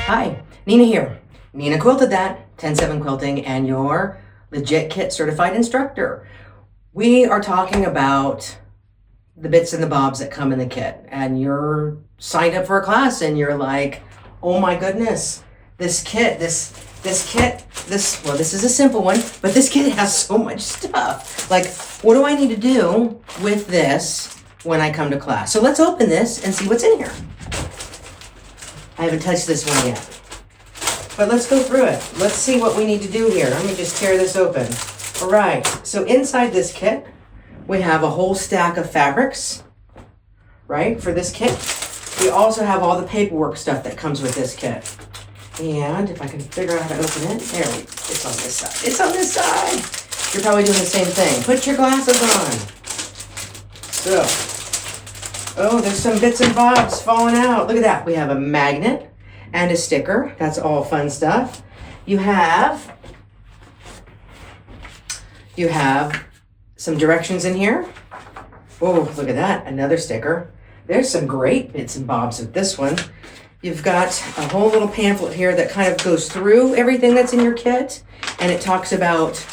Hi, Nina here. Nina Quilted That, 10-7 Quilting, and your legit kit certified instructor. We are talking about the bits and the bobs that come in the kit, and you're signed up for a class and you're like, oh my goodness, this kit, well, this is a simple one, but this kit has so much stuff. Like, what do I need to do with this when I come to class? So let's open this and see what's in here. I haven't touched this one yet, but let's go through it. Let's see what we need to do here. Let me just tear this open. All right, so inside this kit, we have a whole stack of fabrics, right, for this kit. We also have all the paperwork stuff that comes with this kit. And if I can figure out how to open it, it's on this side. It's on this side. You're probably doing the same thing. Put your glasses on. So, oh, there's some bits and bobs falling out. Look at that. We have a magnet and a sticker. That's all fun stuff. You have some directions in here. Oh, look at that. Another sticker. There's some great bits and bobs with this one. You've got a whole little pamphlet here that kind of goes through everything that's in your kit, and it talks about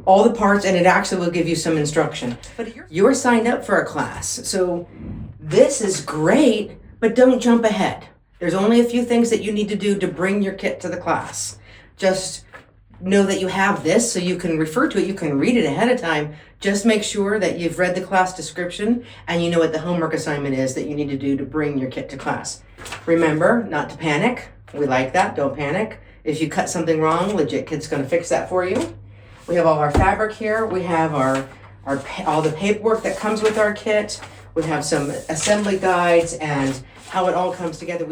all the parts, and it actually will give you some instruction. But you're signed up for a class, so this is great, but don't jump ahead. There's only a few things that you need to do to bring your kit to the class. Just know that you have this so you can refer to it, you can read it ahead of time. Just make sure that you've read the class description and you know what the homework assignment is that you need to do to bring your kit to class. Remember not to panic. We like that, don't panic. If you cut something wrong, Legit Kit's gonna fix that for you. We have all our fabric here. We have all the paperwork that comes with our kit. We have some assembly guides and how it all comes together.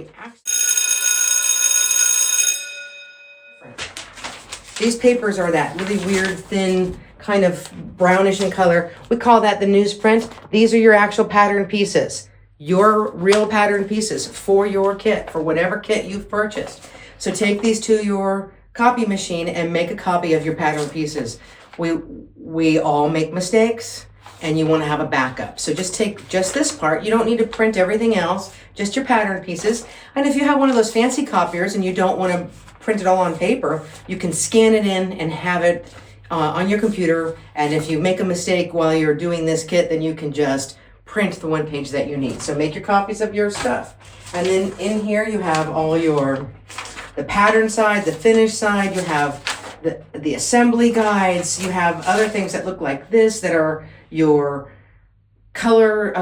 These papers are that really weird, thin, kind of brownish in color. We call that the newsprint. These are your actual pattern pieces. Your real pattern pieces for your kit, for whatever kit you've purchased. So take these to your copy machine and make a copy of your pattern pieces. We all make mistakes, and you want to have a backup. So just take just this part. You don't need to print everything else, just your pattern pieces. And if you have one of those fancy copiers and you don't want to print it all on paper, you can scan it in and have it on your computer. And if you make a mistake while you're doing this kit, then you can just print the one page that you need. So make your copies of your stuff. And then in here you have all the pattern side, the finish side, you have the assembly guides, you have other things that look like this that are your color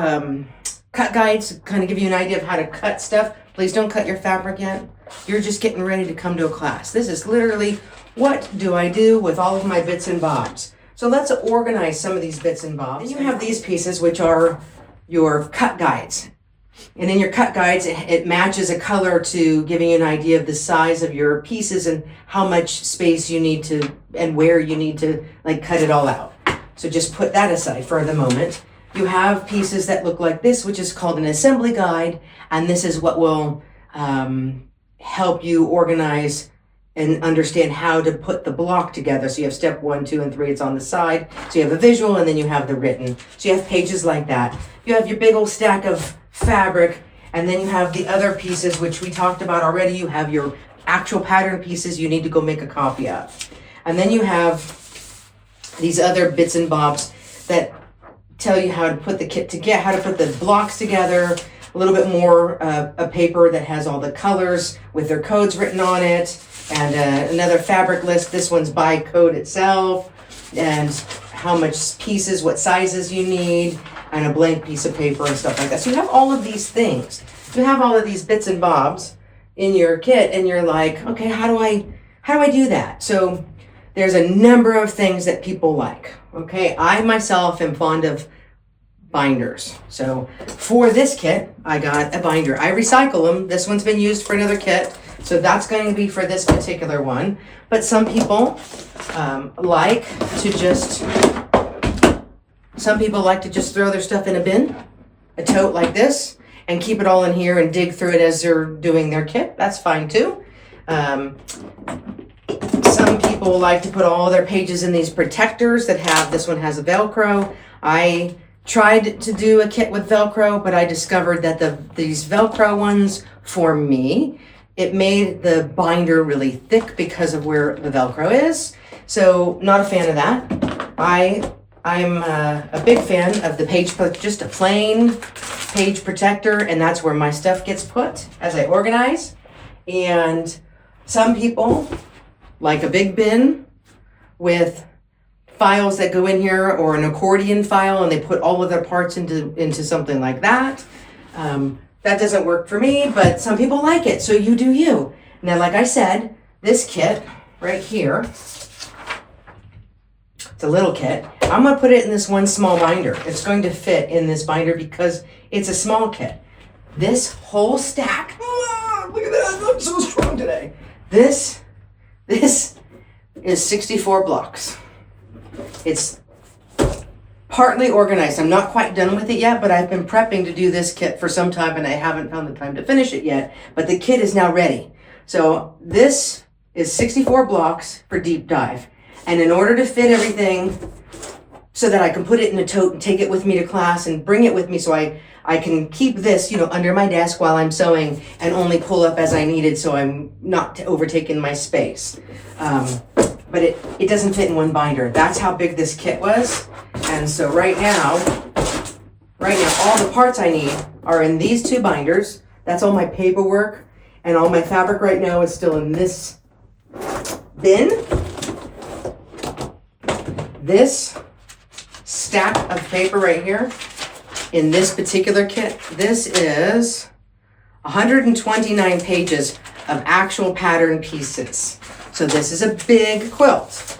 cut guides, kind of give you an idea of how to cut stuff. Please don't cut your fabric yet. You're just getting ready to come to a class. This is literally, what do I do with all of my bits and bobs? So let's organize some of these bits and bobs. And you have these pieces, which are your cut guides. And in your cut guides, it matches a color to giving you an idea of the size of your pieces and how much space you need to, and where you need to like cut it all out. So just put that aside for the moment. You have pieces that look like this, which is called an assembly guide. And this is what will help you organize and understand how to put the block together. So you have step 1, 2, and 3, it's on the side. So you have a visual and then you have the written. So you have pages like that. You have your big old stack of fabric, and then you have the other pieces, which we talked about already. You have your actual pattern pieces you need to go make a copy of. And then you have these other bits and bobs that tell you how to put the kit together, how to put the blocks together, a little bit more a paper that has all the colors with their codes written on it, and another fabric list. This one's by code itself, and how much pieces, what sizes you need, and a blank piece of paper and stuff like that. So you have all of these things. You have all of these bits and bobs in your kit, and you're like, okay, how do I do that? So there's a number of things that people like. Okay, I myself am fond of binders. So for this kit, I got a binder. I recycle them. This one's been used for another kit, so that's going to be for this particular one. But some people like to just throw their stuff in a bin, a tote like this, and keep it all in here and dig through it as they're doing their kit. That's fine too. Some people like to put all their pages in these protectors that have, this one has a Velcro. I tried to do a kit with Velcro, but I discovered that these Velcro ones, for me, it made the binder really thick because of where the Velcro is. So not a fan of that. I'm a big fan of the page, just a plain page protector, and that's where my stuff gets put as I organize. And some people like a big bin with files that go in here, or an accordion file, and they put all of their parts into something like that. That doesn't work for me, but some people like it, so you do you. Now, like I said, this kit right here, it's a little kit. I'm gonna put it in this one small binder. It's going to fit in this binder because it's a small kit. This whole stack, look at that, I'm so strong today. This is 64 blocks. It's partly organized. I'm not quite done with it yet, but I've been prepping to do this kit for some time and I haven't found the time to finish it yet, but the kit is now ready. So this is 64 blocks for deep dive. And in order to fit everything so that I can put it in a tote and take it with me to class and bring it with me so I can keep this, under my desk while I'm sewing and only pull up as I needed so I'm not overtaking my space. But it doesn't fit in one binder. That's how big this kit was. And so right now, all the parts I need are in these two binders. That's all my paperwork, and all my fabric right now is still in this bin. This stack of paper right here in this particular kit, this is 129 pages of actual pattern pieces. So this is a big quilt.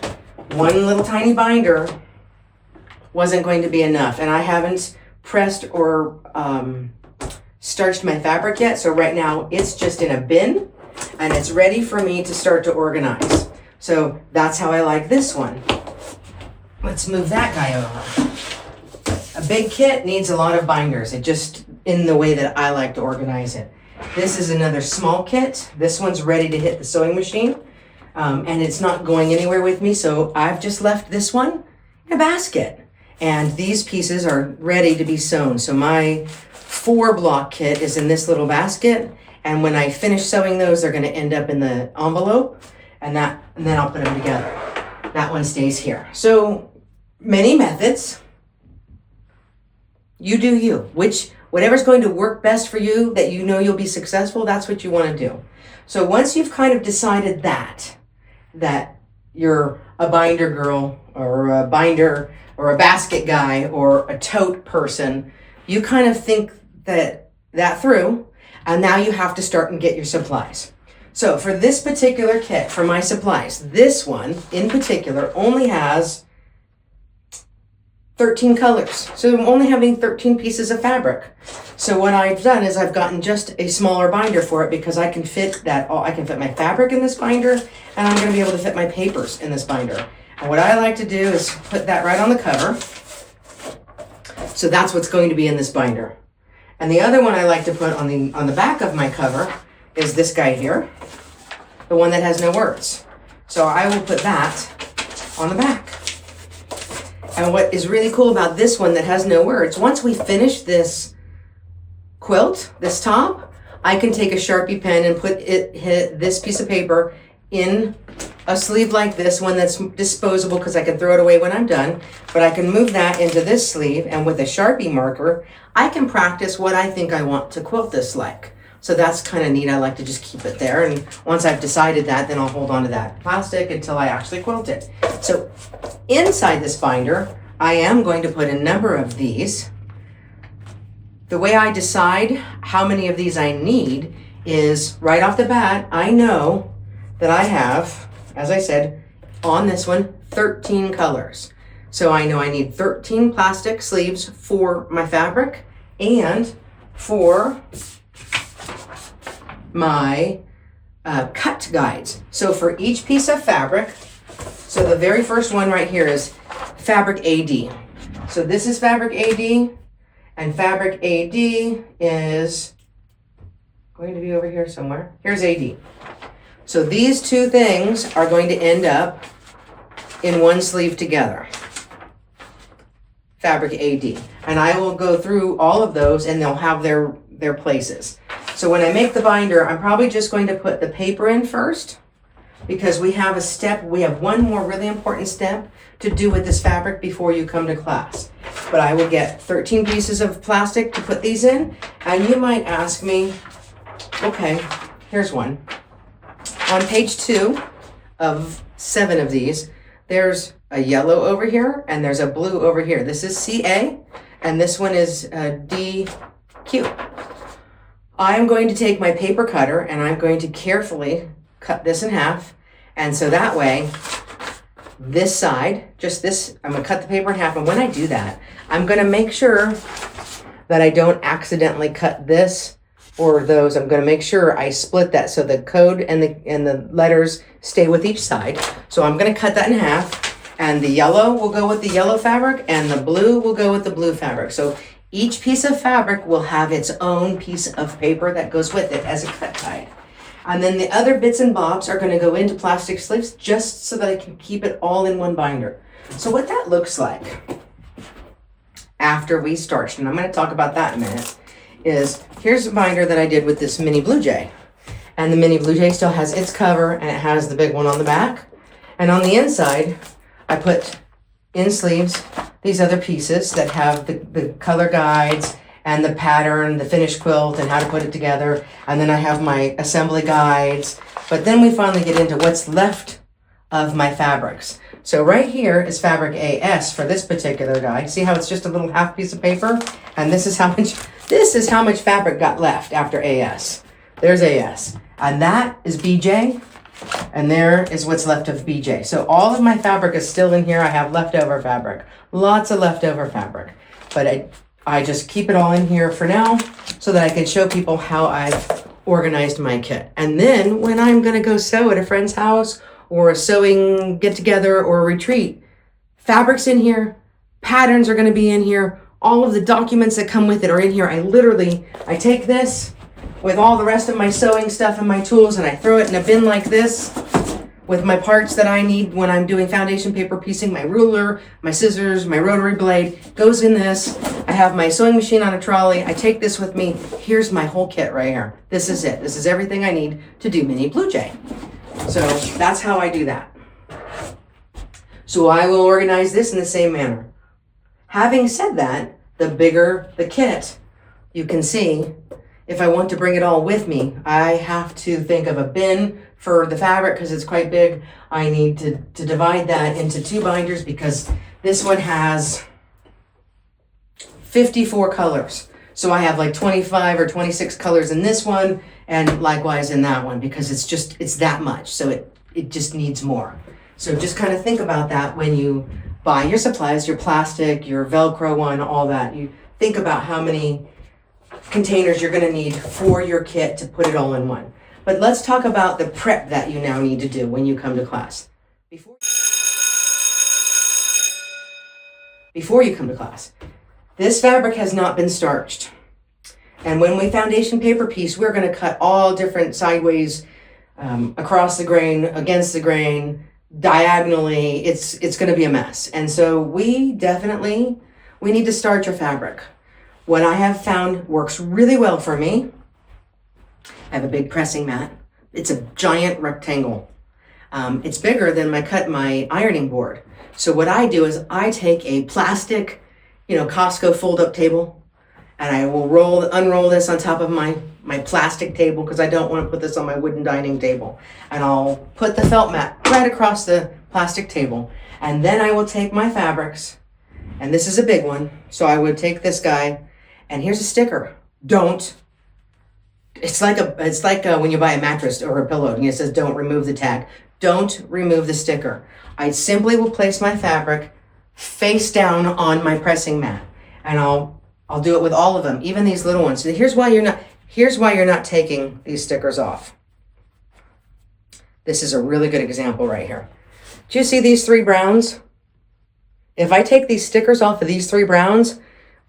One little tiny binder wasn't going to be enough, and I haven't pressed or starched my fabric yet, so right now it's just in a bin and it's ready for me to start to organize. So that's how I like this one. Let's move that guy over. A big kit needs a lot of binders. It just, in the way that I like to organize it. This is another small kit. This one's ready to hit the sewing machine, and it's not going anywhere with me, so I've just left this one in a basket. And these pieces are ready to be sewn. So my 4-block kit is in this little basket, and when I finish sewing those, they're gonna end up in the envelope, and then I'll put them together. That one stays here. So many methods. You do you. Whatever's going to work best for you, that you know you'll be successful, that's what you want to do. So once you've kind of decided that you're a binder girl or a binder or a basket guy or a tote person, you kind of think that through, and now you have to start and get your supplies. So for this particular kit, for my supplies, this one in particular only has 13 colors. So I'm only having 13 pieces of fabric. So what I've done is I've gotten just a smaller binder for it because I can fit I can fit my fabric in this binder, and I'm gonna be able to fit my papers in this binder. And what I like to do is put that right on the cover. So that's what's going to be in this binder. And the other one I like to put on the back of my cover is this guy here, the one that has no words. So I will put that on the back. And what is really cool about this one that has no words, once we finish this quilt, this top, I can take a Sharpie pen and hit this piece of paper in a sleeve like this one that's disposable because I can throw it away when I'm done, but I can move that into this sleeve, and with a Sharpie marker, I can practice what I think I want to quilt this like. So that's kind of neat. I like to just keep it there, and once I've decided that, then I'll hold on to that plastic until I actually quilt it. So inside this binder, I am going to put a number of these. The way I decide how many of these I need is right off the bat, I know that I have, as I said, on this one, 13 colors. So I know I need 13 plastic sleeves for my fabric and for my cut guides. So for each piece of fabric, so the very first one right here is fabric AD. So this is fabric AD, and fabric AD is going to be over here somewhere. Here's AD. So these two things are going to end up in one sleeve together. Fabric AD. And I will go through all of those and they'll have their places. So when I make the binder, I'm probably just going to put the paper in first, because we have one more really important step to do with this fabric before you come to class. But I will get 13 pieces of plastic to put these in, and you might ask me, okay, here's one. On page 2 of 7 of these, there's a yellow over here and there's a blue over here. This is CA and this one is DQ. I'm going to take my paper cutter and I'm going to carefully cut this in half. And so that way, this side, just this, I'm gonna cut the paper in half. And when I do that, I'm gonna make sure that I don't accidentally cut this or those. I'm gonna make sure I split that so the code and the letters stay with each side. So I'm gonna cut that in half, and the yellow will go with the yellow fabric and the blue will go with the blue fabric. So each piece of fabric will have its own piece of paper that goes with it as a cut guide. And then the other bits and bobs are gonna go into plastic sleeves just so that I can keep it all in one binder. So what that looks like after we starched, and I'm gonna talk about that in a minute, is here's a binder that I did with this mini Blue Jay. And the mini Blue Jay still has its cover and it has the big one on the back. And on the inside, I put in sleeves these other pieces that have the color guides and the pattern, the finished quilt and how to put it together. And then I have my assembly guides. But then we finally get into what's left of my fabrics. So right here is fabric AS for this particular guide. See how it's just a little half piece of paper? And this is how much fabric got left after AS. There's AS. And that is BJ. And there is what's left of BJ. So all of my fabric is still in here. I have leftover fabric, lots of leftover fabric. But I just keep it all in here for now so that I can show people how I've organized my kit. And then when I'm gonna go sew at a friend's house or a sewing get together or a retreat, fabric's in here, patterns are gonna be in here, all of the documents that come with it are in here. I take this with all the rest of my sewing stuff and my tools and I throw it in a bin like this with my parts that I need when I'm doing foundation paper piecing, my ruler, my scissors, my rotary blade, goes in this. I have my sewing machine on a trolley. I take this with me. Here's my whole kit right here. This is it. This is everything I need to do Mini Blue Jay. So that's how I do that. So I will organize this in the same manner. Having said that, the bigger the kit, you can see, if I want to bring it all with me, I have to think of a bin for the fabric because it's quite big. I need to divide that into 2 binders because this one has 54 colors. So I have like 25 or 26 colors in this one and likewise in that one because it's that much. So it just needs more. So just kind of think about that when you buy your supplies, your plastic, your Velcro one, all that. You think about how many containers you're going to need for your kit to put it all in one. But let's talk about the prep that you now need to do when you come to class. Before you come to class, this fabric has not been starched. And when we foundation paper piece, we're going to cut all different sideways, across the grain, against the grain, diagonally. It's going to be a mess. And so we need to starch your fabric. What I have found works really well for me, I have a big pressing mat. It's a giant rectangle. It's bigger than my ironing board. So what I do is I take a plastic, Costco fold-up table, and I will unroll this on top of my plastic table because I don't want to put this on my wooden dining table. And I'll put the felt mat right across the plastic table. And then I will take my fabrics, and this is a big one. So I would take this guy, and here's a sticker. It's like when you buy a mattress or a pillow and it says don't remove the tag. Don't remove the sticker. I simply will place my fabric face down on my pressing mat, and I'll do it with all of them, even these little ones. So here's why you're not taking these stickers off. This is a really good example right here. Do you see these 3 browns? If I take these stickers off of these 3 browns,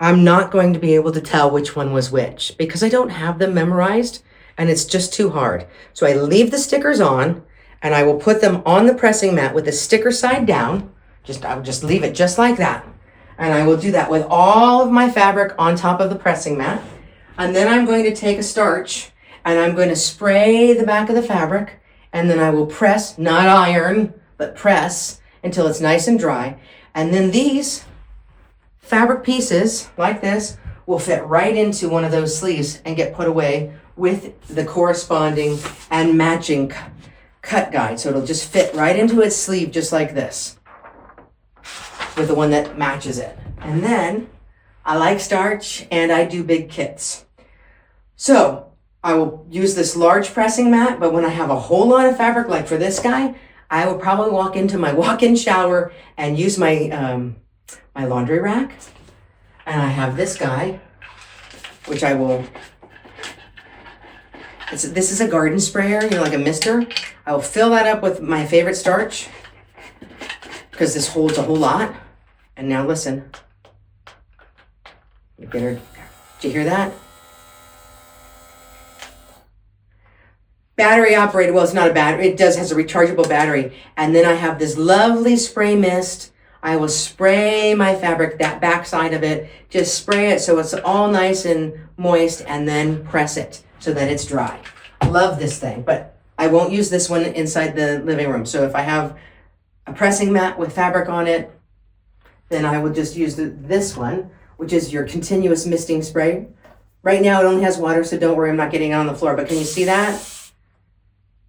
I'm not going to be able to tell which one was which because I don't have them memorized and it's just too hard. So I leave the stickers on and I will put them on the pressing mat with the sticker side down. I'll just leave it just like that. And I will do that with all of my fabric on top of the pressing mat. And then I'm going to take a starch and I'm going to spray the back of the fabric, and then I will press, not iron, but press until it's nice and dry. And then these fabric pieces, like this, will fit right into one of those sleeves and get put away with the corresponding and matching cut guide. So it'll just fit right into its sleeve just like this, with the one that matches it. And then I like starch and I do big kits. So I will use this large pressing mat, but when I have a whole lot of fabric, like for this guy, I will probably walk into my walk-in shower and use my my laundry rack. And I have this guy, which I will, this is a garden sprayer, you know, like a mister. I will fill that up with my favorite starch because this holds a whole lot. And now listen. Did you hear that? Battery operated, well, it's not a battery. It has a rechargeable battery. And then I have this lovely spray mist. I will spray my fabric, that back side of it, just spray it so it's all nice and moist, and then press it so that it's dry. Love this thing, but I won't use this one inside the living room. So if I have a pressing mat with fabric on it, then I will just use this one, which is your continuous misting spray. Right now it only has water, so don't worry, I'm not getting it on the floor, but can you see that?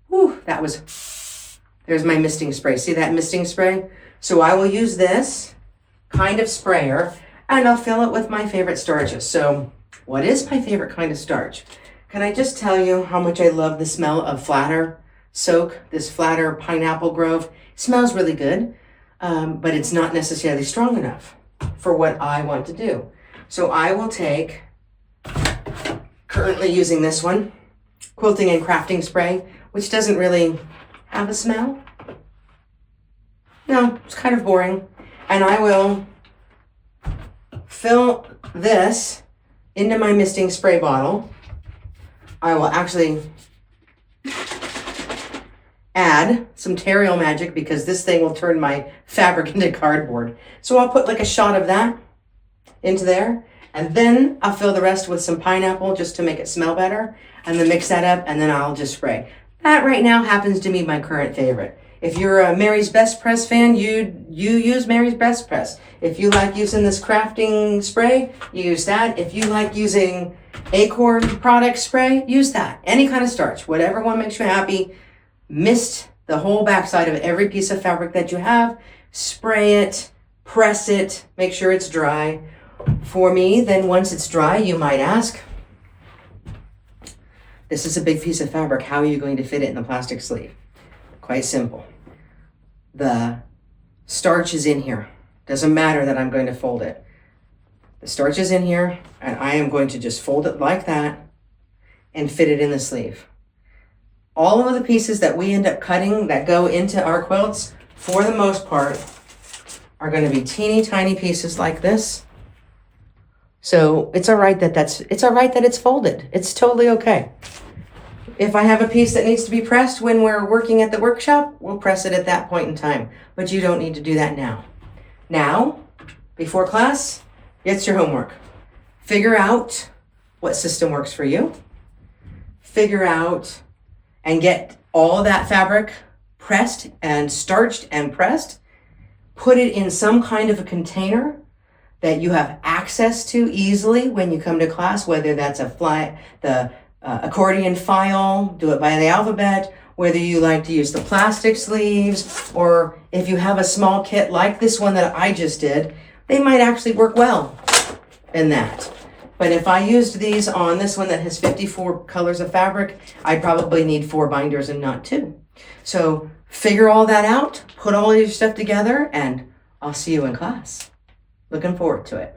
Whew, there's my misting spray. See that misting spray? So I will use this kind of sprayer and I'll fill it with my favorite starches. So what is my favorite kind of starch? Can I just tell you how much I love the smell of Flatter Soak, this Flatter Pineapple Grove? It smells really good, but it's not necessarily strong enough for what I want to do. So I will take, currently using this one, Quilting and Crafting Spray, which doesn't really have a smell. No, it's kind of boring. And I will fill this into my misting spray bottle. I will actually add some Terrial Magic because this thing will turn my fabric into cardboard. So I'll put like a shot of that into there, and then I'll fill the rest with some pineapple just to make it smell better, and then mix that up, and then I'll just spray. That right now happens to be my current favorite. If you're a Mary's Best Press fan, you use Mary's Best Press. If you like using this crafting spray, use that. If you like using Acorn product spray, use that. Any kind of starch, whatever one makes you happy. Mist the whole backside of every piece of fabric that you have. Spray it, press it, make sure it's dry. For me, then once it's dry, you might ask, this is a big piece of fabric. How are you going to fit it in the plastic sleeve? Quite simple. The starch is in here. Doesn't matter that I'm going to fold it. The starch is in here, and I am going to just fold it like that and fit it in the sleeve. All of the pieces that we end up cutting that go into our quilts, for the most part, are going to be teeny tiny pieces like this. So it's all right that it's folded. It's totally okay. If I have a piece that needs to be pressed when we're working at the workshop, we'll press it at that point in time. But you don't need to do that now. Now, before class, it's your homework. Figure out what system works for you. Figure out and get all that fabric pressed and starched and pressed. Put it in some kind of a container that you have access to easily when you come to class, whether that's the accordion file, do it by the alphabet, whether you like to use the plastic sleeves, or if you have a small kit like this one that I just did, they might actually work well in that. But if I used these on this one that has 54 colors of fabric, I'd probably need 4 binders and not 2. So figure all that out, put all your stuff together, and I'll see you in class. Looking forward to it.